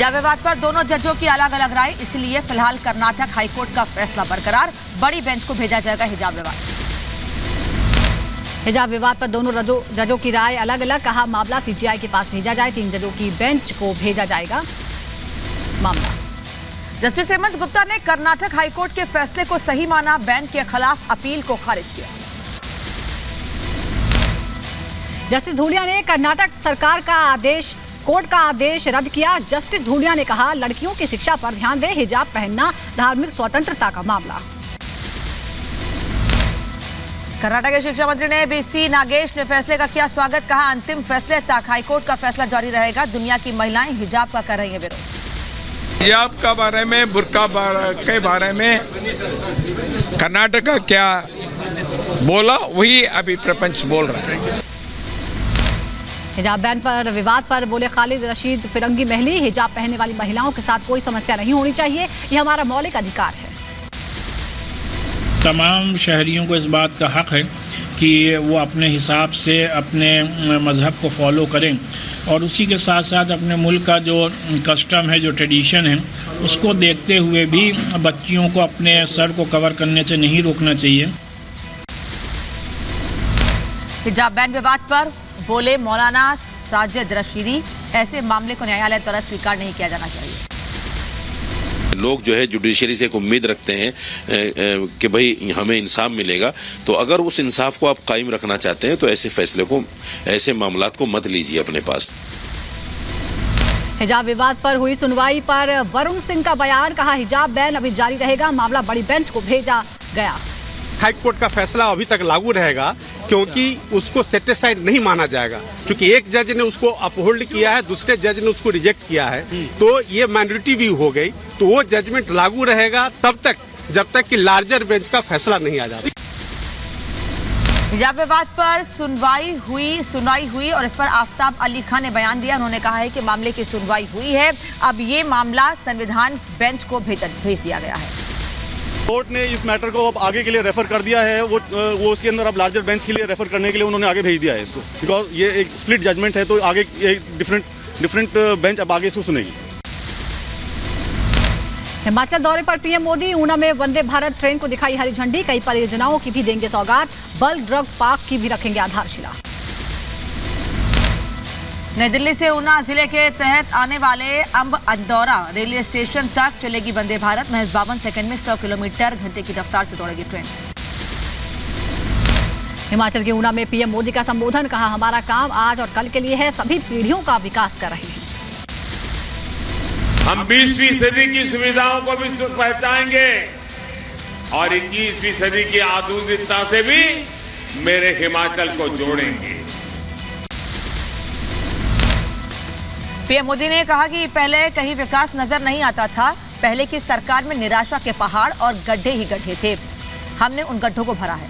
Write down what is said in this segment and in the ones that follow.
हिजाब विवाद पर दोनों जजों की अलग अलग राय, इसलिए फिलहाल कर्नाटक हाईकोर्ट का फैसला बरकरार, बड़ी बेंच को भेजा जाएगा हिजाब विवाद। हिजाब विवाद पर दोनों जजों की राय अलग अलग, कहा मामला सीजीआई के पास भेजा जाए, 3 जजों की बेंच को भेजा जाएगा मामला। जस्टिस हेमंत गुप्ता ने कर्नाटक हाईकोर्ट के फैसले को सही माना, बेंच के खिलाफ अपील को खारिज किया। जस्टिस धूलिया ने कर्नाटक सरकार का कोर्ट का आदेश रद्द किया। जस्टिस धूलिया ने कहा लड़कियों की शिक्षा पर ध्यान दें, हिजाब पहनना धार्मिक स्वतंत्रता का मामला। कर्नाटक के शिक्षा मंत्री ने बीसी नागेश ने फैसले का किया स्वागत, कहा अंतिम फैसले तक हाईकोर्ट का फैसला जारी रहेगा, दुनिया की महिलाएं हिजाब का कर रही हैं विरोध। हिजाब का बारे में, बुर्का के बारे में कर्नाटक का क्या बोला वही अभी प्रपंच बोल रहा है। हिजाब बैन पर विवाद पर बोले खालिद रशीद फिरंगी महली, हिजाब पहनने वाली महिलाओं के साथ कोई समस्या नहीं होनी चाहिए, ये हमारा मौलिक अधिकार है। तमाम शहरियों को इस बात का हक है कि वो अपने हिसाब से अपने मज़हब को फॉलो करें और उसी के साथ साथ अपने मुल्क का जो कस्टम है, जो ट्रेडिशन है, उसको देखते हुए भी बच्चियों को अपने सर को कवर करने से नहीं रोकना चाहिए। हिजाब बैन विवाद पर बोले मौलाना साजिद रशीदी, ऐसे मामले को न्यायालय द्वारा स्वीकार नहीं किया जाना चाहिए। लोग जो है जुडिशरी से एक उम्मीद रखते हैं कि भाई हमें इंसाफ मिलेगा, तो अगर उस इंसाफ को आप कायम रखना चाहते हैं तो ऐसे फैसले को, ऐसे मामलात को मत लीजिए अपने पास। हिजाब विवाद पर हुई सुनवाई पर वरुण सिंह का बयान, कहा हिजाब बैन अभी जारी रहेगा, मामला बड़ी बेंच को भेजा गया। हाईकोर्ट का फैसला अभी तक लागू रहेगा क्योंकि उसको सेटिस्फाइड नहीं माना जाएगा, क्योंकि एक जज ने उसको अपहोल्ड किया है, दूसरे जज ने उसको रिजेक्ट किया है, तो ये माइनॉरिटी व्यू हो गई, तो वो जजमेंट लागू रहेगा तब तक जब तक कि लार्जर बेंच का फैसला नहीं आ जाता। हिजाब विवाद पर सुनवाई हुई और इस पर आफ्ताब अली खान ने बयान दिया। उन्होंने कहा है कि मामले की सुनवाई हुई है, अब ये मामला संविधान बेंच को भेज दिया गया है। कोर्ट ने इस मैटर को अब आगे के लिए रेफर कर दिया है, वो उसके अंदर अब लार्जर बेंच के लिए रेफर करने के लिए उन्होंने आगे भेज दिया है इसको, बिकॉज ये एक स्प्लिट जजमेंट है, तो आगे एक डिफरेंट बेंच अब आगे इसको सुनेगी। हिमाचल दौरे पर पीएम मोदी, ऊना में वंदे भारत ट्रेन को दिखाई हरी झंडी, कई परियोजनाओं की भी देंगे सौगात, बल्क ड्रग पार्क की भी रखेंगे आधारशिला। नई दिल्ली से ऊना जिले के तहत आने वाले अंब अंदौरा रेलवे स्टेशन तक चलेगी वंदे भारत, महज 52 सेकंड में 100 किलोमीटर घंटे की रफ्तार से दौड़ेगी ट्रेन। हिमाचल के ऊना में पीएम मोदी का संबोधन, कहा हमारा काम आज और कल के लिए है, सभी पीढ़ियों का विकास कर रहे हैं। हम 20वीं सदी की सुविधाओं को भी पहचानेंगे और 21वीं सदी की आधुनिकता से भी मेरे हिमाचल को जोड़ेंगे। पीएम मोदी ने कहा कि पहले कहीं विकास नजर नहीं आता था, पहले की सरकार में निराशा के पहाड़ और गड्ढे ही गड्ढे थे, हमने उन गड्ढों को भरा है।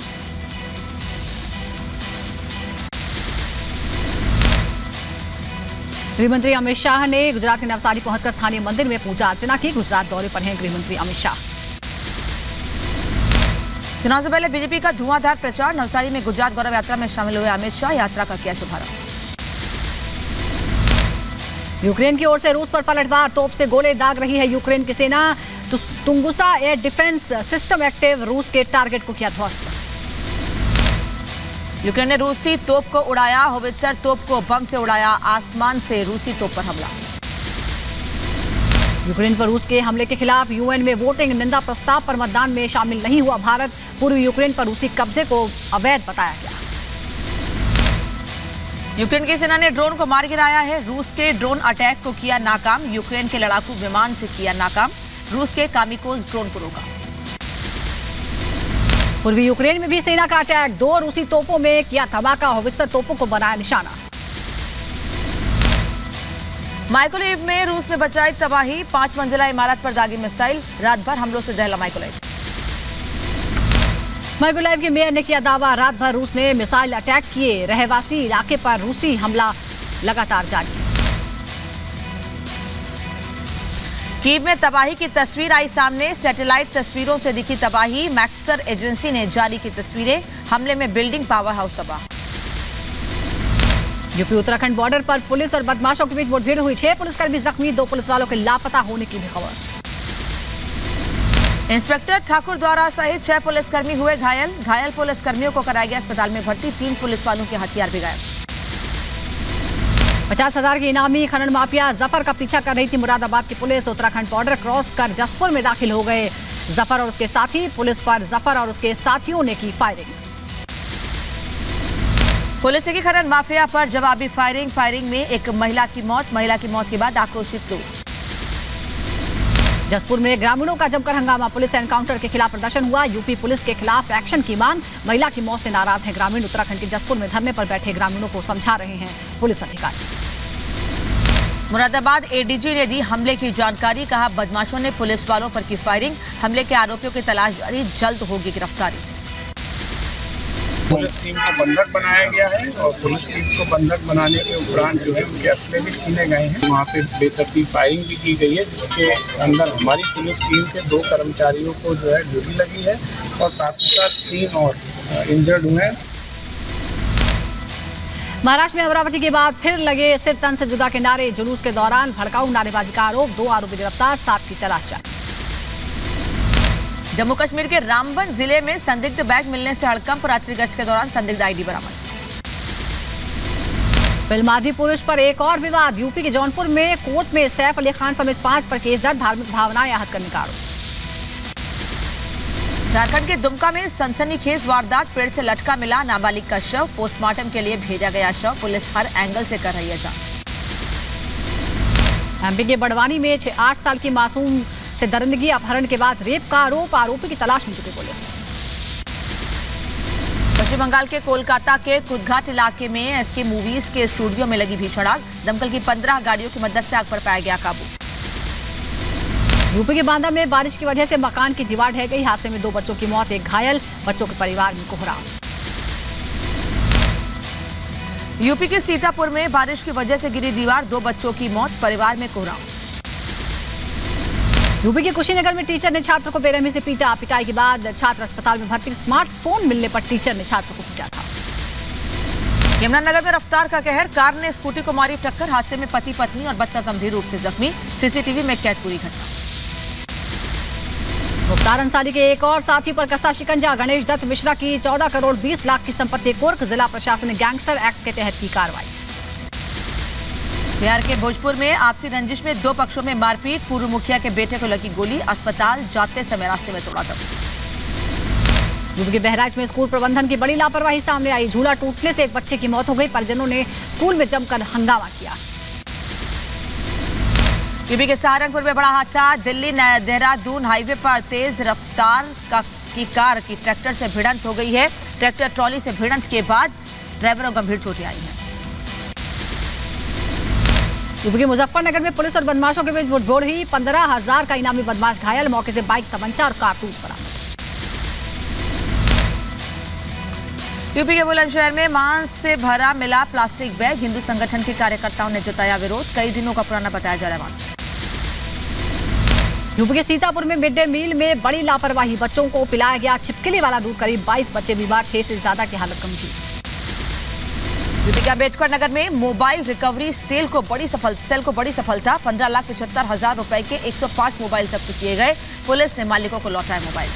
गृहमंत्री अमित शाह ने गुजरात के नवसारी पहुंचकर स्थानीय मंदिर में पूजा अर्चना की। गुजरात दौरे पर हैं गृहमंत्री अमित शाह। चुनाव से पहले बीजेपी का धुआंधार प्रचार, नवसारी में गुजरात गौरव यात्रा में शामिल हुए अमित शाह, यात्रा का किया शुभारंभ। यूक्रेन की ओर से रूस पर पलटवार, तोप से गोले दाग रही है यूक्रेन की सेना, तुंगुसा एयर डिफेंस सिस्टम एक्टिव, रूस के टारगेट को किया ध्वस्त। यूक्रेन ने रूसी तोप को उड़ाया, होवित्जर तोप को बम से उड़ाया, आसमान से रूसी तोप पर हमला। यूक्रेन पर रूस के हमले के खिलाफ यूएन में वोटिंग, निंदा प्रस्ताव पर मतदान में शामिल नहीं हुआ भारत, पूर्वी यूक्रेन पर रूसी कब्जे को अवैध बताया गया। यूक्रेन की सेना ने ड्रोन को मार गिराया है, रूस के ड्रोन अटैक को किया नाकाम, यूक्रेन के लड़ाकू विमान से किया नाकाम, रूस के कामिकोज ड्रोन को रोका। पूर्वी यूक्रेन में भी सेना का अटैक, 2 रूसी तोपों में किया धमाका, होवित्जर तोपों को बनाया निशाना। माइकोलाइव में रूस ने बचाई तबाही, 5 मंजिला इमारत पर दागी मिसाइल, रात भर हमलों से दहला माइकोलाइव। माइकोलाइव के मेयर ने किया दावा, रात भर रूस ने मिसाइल अटैक किए, रहवासी इलाके पर रूसी हमला लगातार जारी। कीव में तबाही की तस्वीर आई सामने, सैटेलाइट तस्वीरों से दिखी तबाही, मैक्सर एजेंसी ने जारी की तस्वीरें, हमले में बिल्डिंग पावर हाउस तबाह। यूपी उत्तराखंड बॉर्डर पर पुलिस और बदमाशों के बीच मुठभेड़ हुई। 6 पुलिसकर्मी जख्मी, 2 पुलिस वालों के लापता होने की भी खबर। इंस्पेक्टर ठाकुर द्वारा सहित 6 पुलिसकर्मी हुए घायल। घायल पुलिसकर्मियों को कराया गया अस्पताल में भर्ती। 3 पुलिस वालों के हथियार भी गायब। 50,000 की इनामी खनन माफिया जफर का पीछा कर रही थी मुरादाबाद की पुलिस। उत्तराखंड बॉर्डर क्रॉस कर जसपुर में दाखिल हो गए जफर और उसके साथी। पुलिस पर जफर और उसके साथियों ने की फायरिंग। पुलिस की खनन माफिया पर जवाबी फायरिंग में एक महिला की मौत के बाद आक्रोशित लोग। जसपुर में ग्रामीणों का जमकर हंगामा, पुलिस एनकाउंटर के खिलाफ प्रदर्शन हुआ। यूपी पुलिस के खिलाफ एक्शन की मांग। महिला की मौत से नाराज हैं ग्रामीण। उत्तराखंड के जसपुर में धरने पर बैठे ग्रामीणों को समझा रहे हैं पुलिस अधिकारी। मुरादाबाद एडीजी ने दी हमले की जानकारी, कहा बदमाशों ने पुलिस वालों पर की फायरिंग। हमले के आरोपियों की तलाश जारी, जल्द होगी गिरफ्तारी। पुलिस टीम को बंधक बनाया गया है और पुलिस टीम को बंधक बनाने के उपरांत जो है उनके असले भी छीने गए हैं। वहाँ पे बेतरतीब फायरिंग भी की गई है, जिसके अंदर हमारी पुलिस टीम के 2 कर्मचारियों को जो है ड्यूटी लगी है और साथ ही साथ 3 और इंजर्ड हुए हैं। महाराष्ट्र में अमरावती के बाद फिर लगे सिर तन से जुदा के नारे। जुलूस के दौरान भड़काऊ नारेबाजी का आरोप, 2 आरोपी गिरफ्तार, 7 की तलाश जारी। जम्मू कश्मीर के रामबन जिले में संदिग्ध बैग मिलने से हड़कंप, रात्रि गश्त के दौरान संदिग्ध आईडी बरामद। फिल्माधी पुरुष पर एक और विवाद। यूपी के जौनपुर में कोर्ट में सैफ अली खान समेत 5 पर केस दर्ज, धार्मिक भावनाएं आहत करने का आरोप। झारखंड के दुमका में सनसनीखेज वारदात, पेड़ से लटका मिला नाबालिग का शव। पोस्टमार्टम के लिए भेजा गया शव, पुलिस हर एंगल से कर रही है जांच। एमपी के बड़वानी में 8 साल की मासूम से दरिंदगी, अपहरण के बाद रेप का आरोप, आरोपी की तलाश में जुटी पुलिस। पश्चिम बंगाल के कोलकाता के कुदघाट इलाके में एसके मूवीज के स्टूडियो में लगी भीषण आग। दमकल की 15 गाड़ियों की मदद से आग पर पाया गया काबू। यूपी के बांदा में बारिश की वजह से मकान की दीवार ढह गई। हादसे में 2 बच्चों की मौत, 1 घायल, बच्चों के परिवार में कोहराम। यूपी के सीतापुर में बारिश की वजह से गिरी दीवार, 2 बच्चों की मौत, परिवार में कोहराम। यूपी के कुशीनगर में टीचर ने छात्र को बेरहमी से पीटा। पिटाई के बाद छात्र अस्पताल में भर्ती। स्मार्टफोन मिलने पर टीचर ने छात्र को पीटा था। यमुनानगर में रफ्तार का कहर, कार ने स्कूटी को मारी टक्कर। हादसे में पति पत्नी और बच्चा गंभीर रूप से जख्मी। सीसीटीवी में कैद पूरी घटना। मुख्तार अंसारी के एक और साथी पर कसा शिकंजा। गणेश दत्त मिश्रा की 14 करोड़ 20 लाख की संपत्ति कुर्क। जिला प्रशासन ने गैंगस्टर एक्ट के तहत की कार्रवाई। बिहार के भोजपुर में आपसी रंजिश में 2 पक्षों में मारपीट। पूर्व मुखिया के बेटे को लगी गोली, अस्पताल जाते समय रास्ते में तोड़ा दम। यूपी के बहराइच में स्कूल प्रबंधन की बड़ी लापरवाही सामने आई। झूला टूटने से एक बच्चे की मौत हो गई। परिजनों ने स्कूल में जमकर हंगामा किया। यूपी के सहारनपुर में बड़ा हादसा। दिल्ली देहरादून हाईवे पर तेज रफ्तार की कार की ट्रैक्टर से भिड़ंत हो गई है। ट्रैक्टर ट्रॉली से भिड़ंत के बाद ड्राइवर को गंभीर चोटें आई हैं। यूपी के मुजफ्फरनगर में पुलिस और बदमाशों के बीच मुठभेड़ हुई। 15,000 का इनामी बदमाश घायल। मौके से बाइक, तमंचा और कारतूस बरामद। यूपी के बुलंदशहर में मांस से भरा मिला प्लास्टिक बैग। हिंदू संगठन के कार्यकर्ताओं ने जताया विरोध। कई दिनों का पुराना बताया जा रहा है मांस। यूपी के सीतापुर में मिड डे मील में बड़ी लापरवाही। बच्चों को पिलाया गया छिपकली वाला दूध। करीब 22 बच्चे बीमार, 6 से ज्यादा की हालत गंभीर। यूपी के अम्बेडकर नगर में मोबाइल रिकवरी सेल को बड़ी सफलता। 15,75,000 रुपए के 105 मोबाइल जब्त किए गए। पुलिस ने मालिकों को लौटाए मोबाइल।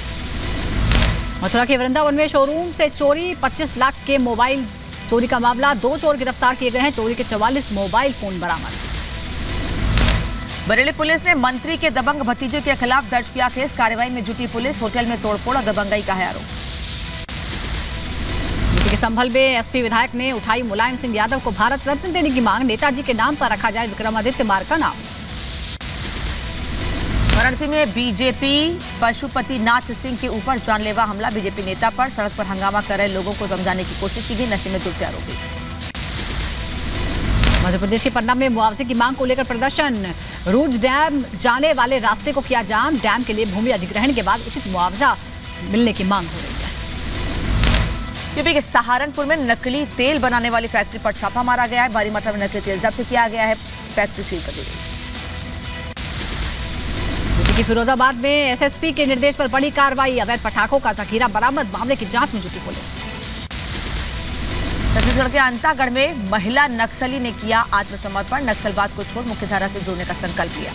मथुरा के वृंदावन में शोरूम से चोरी, 25 लाख के मोबाइल चोरी का मामला। 2 चोर गिरफ्तार किए गए हैं। चोरी के 44 मोबाइल फोन बरामद। बरेली पुलिस ने मंत्री के दबंग भतीजे के खिलाफ दर्ज किया केस। कार्रवाई में जुटी पुलिस। होटल में तोड़फोड़ और दबंगई का है आरोप। यूपी के संभल में एसपी विधायक ने उठाई मुलायम सिंह यादव को भारत रत्न देने की मांग। नेताजी के नाम पर रखा जाए विक्रमादित्य मार्ग का नाम। वाराणसी में बीजेपी पशुपति नाथ सिंह के ऊपर जानलेवा हमला। बीजेपी नेता पर सड़क पर हंगामा कर रहे लोगों को समझाने की कोशिश की गई। नशे में धुत आरोपी। मध्य प्रदेश के पन्ना में मुआवजे की मांग को लेकर प्रदर्शन। रूज डैम जाने वाले रास्ते को किया जाम। डैम के लिए भूमि अधिग्रहण के बाद उचित मुआवजा मिलने की मांग हो रही है। यूपी के सहारनपुर में नकली तेल बनाने वाली फैक्ट्री पर छापा मारा गया है। भारी मात्रा में नकली तेल जब्त किया गया है। फैक्ट्री सील कर दी गई। यूपी के फिरोजाबाद में एसएसपी के निर्देश पर बड़ी कार्रवाई। अवैध पटाखों का जखीरा बरामद। मामले की जांच में जुटी पुलिस। छत्तीसगढ़ के अंतागढ़ में महिला नक्सली ने किया आत्मसमर्पण, नक्सलवाद को छोड़ मुख्यधारा से जोड़ने का संकल्प लिया।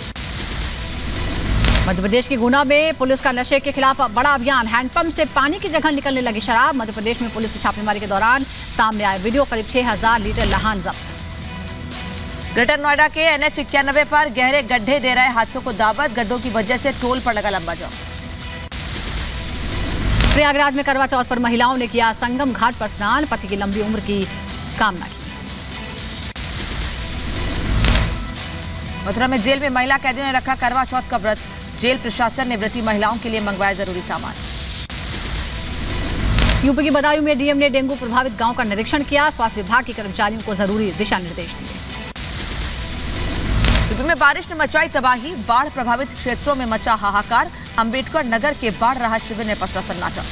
मध्य प्रदेश के गुना में पुलिस का नशे के खिलाफ बड़ा अभियान, हैंडपंप से पानी की जगह निकलने लगी शराब। मध्य प्रदेश में पुलिस की छापेमारी के दौरान सामने आए वीडियो, करीब 6000 लीटर लाहन जब्त। ग्रेटर नोएडा के NH 91 पर गहरे गड्ढे दे रहे हादसों को दावत, गड्ढों की वजह से टोल पर लगा लंबा जाम। प्रयागराज में करवा चौथ पर महिलाओं ने किया संगम घाट पर स्नान, पति की लंबी उम्र की कामना की। मथुरा में जेल में महिला कैदियों ने रखा करवा चौथ का व्रत, जेल प्रशासन ने व्रती महिलाओं के लिए मंगवाया जरूरी सामान। यूपी की बदायूं में डीएम ने डेंगू प्रभावित गांव का निरीक्षण किया, स्वास्थ्य विभाग के कर्मचारियों को जरूरी दिशा निर्देश दिए। यूपी में बारिश ने मचाई तबाही, बाढ़ प्रभावित क्षेत्रों में मचा हाहाकार, अंबेडकर नगर के बाढ़ राहत शिविर ने पसरा सन्नाटा।